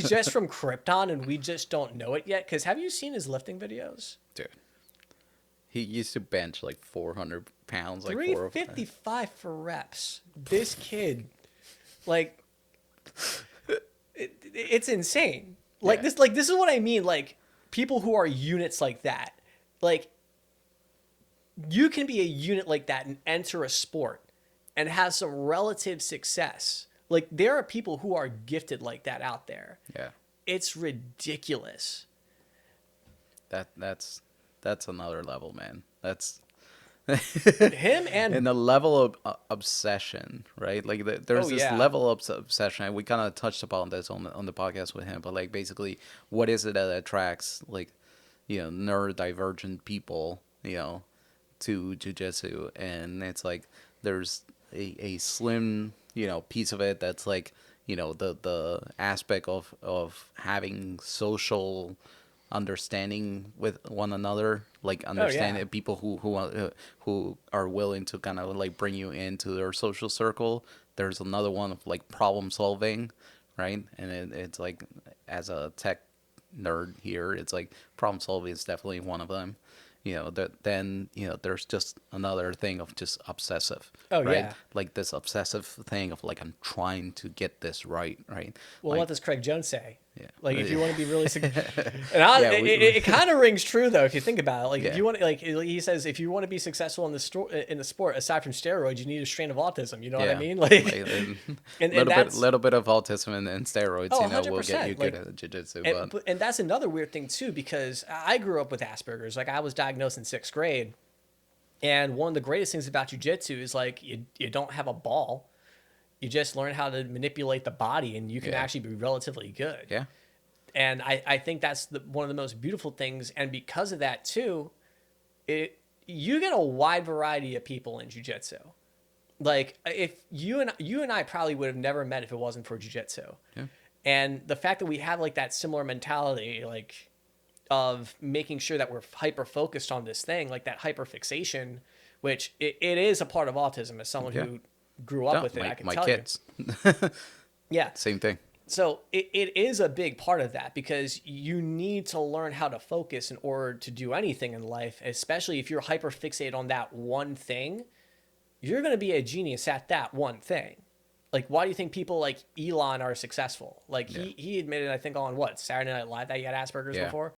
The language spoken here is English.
He's just from Krypton and we just don't know it yet. Because have you seen his lifting videos? Dude, he used to bench like 400 pounds, like 355 for reps. This kid, like, it's insane. Like this is what I mean. Like, people who are units like that, like, you can be a unit like that and enter a sport and have some relative success. Like, there are people who are gifted like that out there. Yeah. It's ridiculous. That's another level, man. That's him and the level of obsession, right? Like there's this level of obsession, and we kind of touched upon this on the podcast with him. But like, basically, what is it that attracts, like, neurodivergent people, to jiu-jitsu? And it's like there's a slim, piece of it that's like, the aspect of having social understanding with one another, like understanding people who are willing to kind of like bring you into their social circle. There's another one of like problem solving, right? And it's like, as a tech nerd here, it's like problem solving is definitely one of them. Then there's just another thing of just obsessive. Oh, right? yeah. Like this obsessive thing of like, I'm trying to get this right. Well, like, what does Craig Jones say? Yeah. Like, if you want to be really and it kind of rings true though if you think about it. Like, if you want to, like, he says, if you want to be successful in the sport, aside from steroids, you need a strain of autism. You know what I mean? Like, a little bit of autism and steroids, will get you good at jiu-jitsu. And that's another weird thing too, because I grew up with Asperger's. Like, I was diagnosed in 6th grade, and one of the greatest things about jiu-jitsu is like you don't have a ball. You just learn how to manipulate the body, and you can actually be relatively good. Yeah. And I think that's one of the most beautiful things. And because of that too, you get a wide variety of people in jiu-jitsu. Like, if you and I probably would have never met if it wasn't for jiu-jitsu. Yeah. And the fact that we have like that similar mentality, like, of making sure that we're hyper focused on this thing, like that hyper fixation, which it is a part of autism. As someone who grew up with it, I can tell kids. you. Yeah. Same thing. So it is a big part of that, because you need to learn how to focus in order to do anything in life, especially if you're hyper fixated on that one thing. You're going to be a genius at that one thing. Like, why do you think people like Elon are successful? Like, he admitted, I think, on Saturday Night Live, that he had Asperger's before?